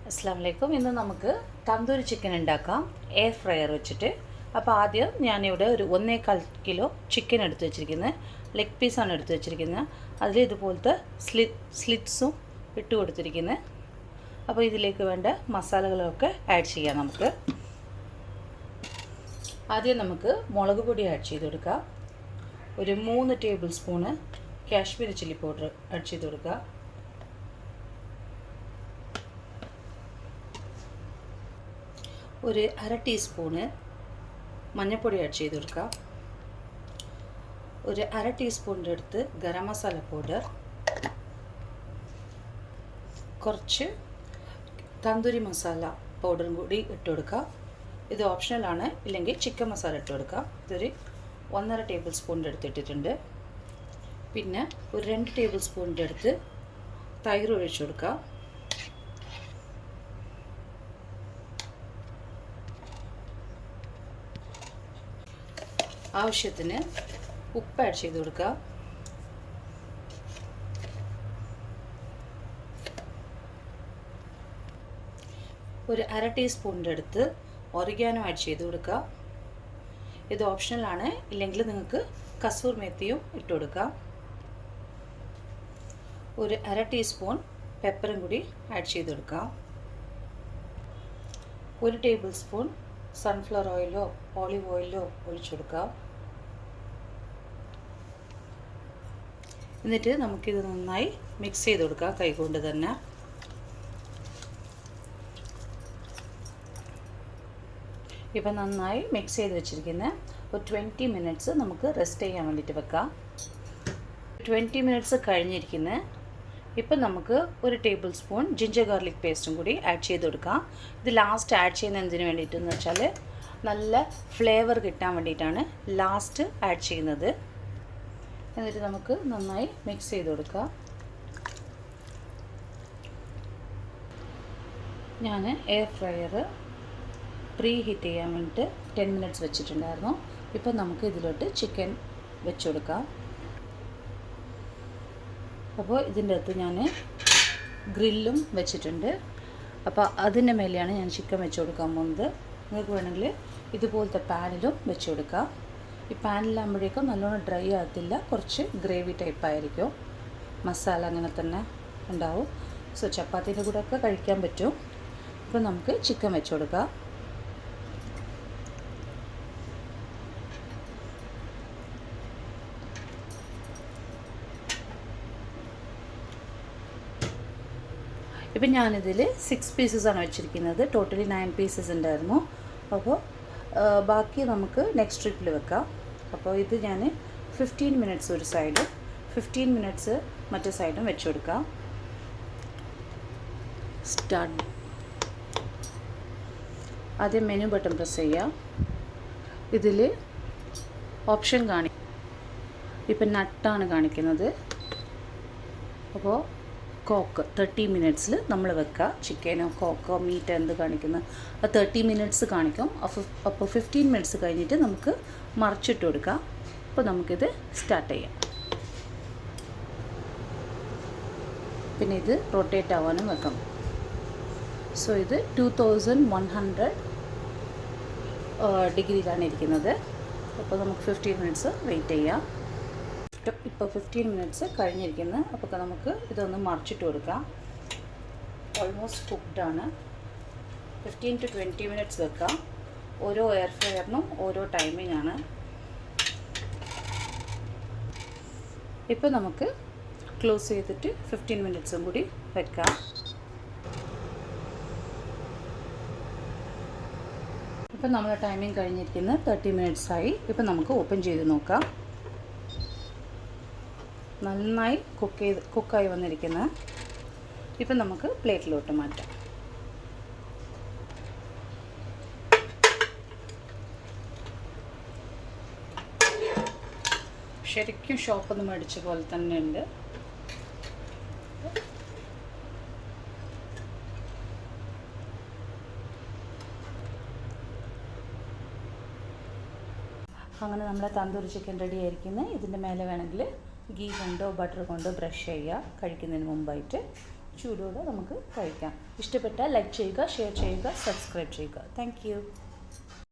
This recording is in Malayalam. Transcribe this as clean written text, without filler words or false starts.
അസ്സലാമു അലൈക്കും. ഇന്ന് നമുക്ക് തന്തൂരി ചിക്കൻ ഉണ്ടാക്കാം എയർ ഫ്രയർ വെച്ചിട്ട്. അപ്പോൾ ആദ്യം ഞാനിവിടെ ഒരു 1.25 കിലോ ചിക്കൻ എടുത്ത് വെച്ചിരിക്കുന്നത്, ലെഗ് പീസാണ് എടുത്ത് വെച്ചിരിക്കുന്നത്. അതിൽ ഇതുപോലത്തെ സ്ലിറ്റ്സും ഇട്ട് കൊടുത്തിരിക്കുന്നത്. അപ്പോൾ ഇതിലേക്ക് വേണ്ട മസാലകളൊക്കെ ആഡ് ചെയ്യാം. നമുക്ക് ആദ്യം നമുക്ക് മുളക് പൊടി ആഡ് ചെയ്ത് കൊടുക്കാം. ഒരു 3 table spoon Kashmiri chilli powder add ചെയ്ത് കൊടുക്കുക. ഒരു 1/2 ടീസ്പൂണ് മഞ്ഞൾപ്പൊടി ആഡ് ചെയ്ത് കൊടുക്കുക. ഒരു 1/2 ടീസ്പൂണിൻ്റെ അടുത്ത് ഗരം മസാല പൗഡർ, കുറച്ച് തന്തൂരി മസാല പൗഡറും കൂടി ഇട്ട് കൊടുക്കുക. ഇത് ഓപ്ഷണലാണ്, ഇല്ലെങ്കിൽ ചിക്കൻ മസാല ഇട്ട് കൊടുക്കുക. ഇതൊരു 1.5 ടേബിൾ സ്പൂണിൻ്റെ അടുത്ത് ഇട്ടിട്ടുണ്ട്. പിന്നെ ഒരു 2 ടേബിൾ സ്പൂണിൻ്റെ അടുത്ത് തൈര് ഒഴിച്ചു കൊടുക്കുക. ആവശ്യത്തിന് ഉപ്പ് ആഡ് ചെയ്ത് കൊടുക്കുക. ഒരു 1/2 ടീസ്പൂണിൻ്റെ അടുത്ത് ഒറിഗാനോ ആഡ് ചെയ്ത് കൊടുക്കുക. ഇത് ഓപ്ഷണലാണ്, ഇല്ലെങ്കിൽ നിങ്ങൾക്ക് കസൂർ മേത്തിയും ഇട്ട് കൊടുക്കുക. ഒരു 1/2 ടീസ്പൂൺ പെപ്പറും കൂടി ആഡ് ചെയ്ത് കൊടുക്കുക. ഒരു ടേബിൾ സ്പൂൺ സൺഫ്ലവർ ഓയിലോ ഓലിവ് ഓയിലോ ഒഴിച്ചു കൊടുക്കുക. എന്നിട്ട് നമുക്കിത് നന്നായി മിക്സ് ചെയ്ത് കൊടുക്കാം കൈകൊണ്ട് തന്നെ. ഇപ്പം നന്നായി മിക്സ് ചെയ്ത് വെച്ചിരിക്കുന്ന ഒരു 20 മിനിറ്റ്സ് നമുക്ക് റെസ്റ്റ് ചെയ്യാൻ വേണ്ടിയിട്ട് വെക്കാം. 20 മിനിറ്റ്സ് കഴിഞ്ഞിരിക്കുന്നത്. ഇപ്പം നമുക്ക് ഒരു ടേബിൾ സ്പൂൺ ജിഞ്ചർ ഗാർലിക് പേസ്റ്റും കൂടി ആഡ് ചെയ്ത് കൊടുക്കാം. ഇത് ലാസ്റ്റ് ആഡ് ചെയ്യുന്ന എന്തിനു വേണ്ടിയിട്ടെന്ന് വെച്ചാൽ നല്ല ഫ്ലേവർ കിട്ടാൻ വേണ്ടിയിട്ടാണ് ലാസ്റ്റ് ആഡ് ചെയ്യുന്നത്. എന്നിട്ട് നമുക്ക് നന്നായി മിക്സ് ചെയ്ത് കൊടുക്കാം. ഞാൻ എയർ ഫ്രയർ പ്രീ ഹീറ്റ് ചെയ്യാൻ വേണ്ടിയിട്ട് 10 മിനിറ്റ്സ് വെച്ചിട്ടുണ്ടായിരുന്നു. ഇപ്പം നമുക്ക് ഇതിലോട്ട് ചിക്കൻ വെച്ച് കൊടുക്കാം. അപ്പോൾ ഇതിൻ്റെ അകത്ത് ഞാൻ ഗ്രില്ലും വെച്ചിട്ടുണ്ട്. അപ്പോൾ അതിൻ്റെ മേലെയാണ് ഞാൻ ചിക്കൻ വെച്ച് കൊടുക്കാൻ പോകുന്നത്. നിങ്ങൾക്ക് വേണമെങ്കിൽ ഇതുപോലത്തെ പാനിലും വെച്ച് കൊടുക്കാം. ഈ പാനിലാകുമ്പോഴേക്കും നല്ലോണം ഡ്രൈ ആകത്തില്ല, കുറച്ച് ഗ്രേവി ടൈപ്പായിരിക്കും. മസാല അങ്ങനെ തന്നെ ഉണ്ടാവും. സോ ചപ്പാത്തിൻ്റെ കൂടെ ഒക്കെ കഴിക്കാൻ പറ്റും. അപ്പോൾ നമുക്ക് ചിക്കൻ വെച്ച് കൊടുക്കാം. ഇപ്പം ഞാനിതിൽ 6 പീസസാണ് വെച്ചിരിക്കുന്നത്. ടോട്ടലി 9 പീസസ് ഉണ്ടായിരുന്നു. അപ്പോൾ ബാക്കി നമുക്ക് നെക്സ്റ്റ് ട്രിപ്പിൽ വെക്കാം. അപ്പോൾ ഇത് ഞാൻ 15 മിനിറ്റ്സ് ഒരു സൈഡും 15 മിനിറ്റ്സ് മറ്റേ സൈഡും വെച്ച് കൊടുക്കാം. സ്റ്റാർട്ട്. ആദ്യം മെനു ബട്ടൺ പ്രസ് ചെയ്യാം. ഇതിൽ ഓപ്ഷൻ ഇപ്പം നട്ടാണ് കാണിക്കുന്നത്. അപ്പോൾ കോക്ക് 30 മിനിറ്റ്സിൽ നമ്മൾ വെക്കുക. ചിക്കനോ കോക്കോ മീറ്റ് എന്ത് കാണിക്കുന്നത് അത് 30 മിനിറ്റ്സ് കാണിക്കും. അപ്പോൾ 15 മിനിറ്റ്സ് കഴിഞ്ഞിട്ട് നമുക്ക് മറിച്ചിട്ട് കൊടുക്കാം. അപ്പോൾ നമുക്കിത് സ്റ്റാർട്ട് ചെയ്യാം. പിന്നെ ഇത് റൊട്ടേറ്റ് ആവാനും വെക്കാം. സോ ഇത് 2100 ഡിഗ്രിയിലാണ് ഇരിക്കുന്നത്. അപ്പോൾ നമുക്ക് 15 മിനിറ്റ്സ് വെയിറ്റ് ചെയ്യാം. ഇപ്പോൾ 15 മിനിറ്റ്സ് കഴിഞ്ഞിരിക്കുന്നത്. അപ്പോൾ നമുക്ക് ഇതൊന്ന് മറിച്ചിട്ട് കൊടുക്കാം. ഓൾമോസ്റ്റ് കുക്ക്ഡാണ്. 15 to 20 മിനിറ്റ്സ് വെക്കാം. ഓരോ എയർ ഫ്രയറിനും ഓരോ ടൈമിംഗ് ആണ്. ഇപ്പോൾ നമുക്ക് ക്ലോസ് ചെയ്തിട്ട് 15 മിനിറ്റ്സും കൂടി വെക്കാം. ഇപ്പം നമ്മുടെ ടൈമിംഗ് കഴിഞ്ഞിരിക്കുന്നത് 30 മിനിറ്റ്സായി. ഇപ്പം നമുക്ക് ഓപ്പൺ ചെയ്ത് നോക്കാം. നന്നായി കുക്കായി വന്നിരിക്കുന്നത്. ഇപ്പം നമുക്ക് പ്ലേറ്റിലോട്ട് മാറ്റാം. ശരിക്കും ഷോപ്പിൽ നിന്ന് മേടിച്ച പോലെ തന്നെ ഉണ്ട്. അങ്ങനെ നമ്മളെ തന്തൂരി ചിക്കൻ റെഡി ആയിരിക്കുന്നത്. ഇതിൻ്റെ മേലെ വേണമെങ്കിൽ ഗീ കൊണ്ടോ ബട്ടർ കൊണ്ടോ ബ്രഷ് ചെയ്യുക കഴിക്കുന്നതിന് മുമ്പായിട്ട്. ചൂടോടെ നമുക്ക് കഴിക്കാം. ഇഷ്ടപ്പെട്ടാൽ ലൈക്ക് ചെയ്യുക, ഷെയർ ചെയ്യുക, സബ്സ്ക്രൈബ് ചെയ്യുക. താങ്ക്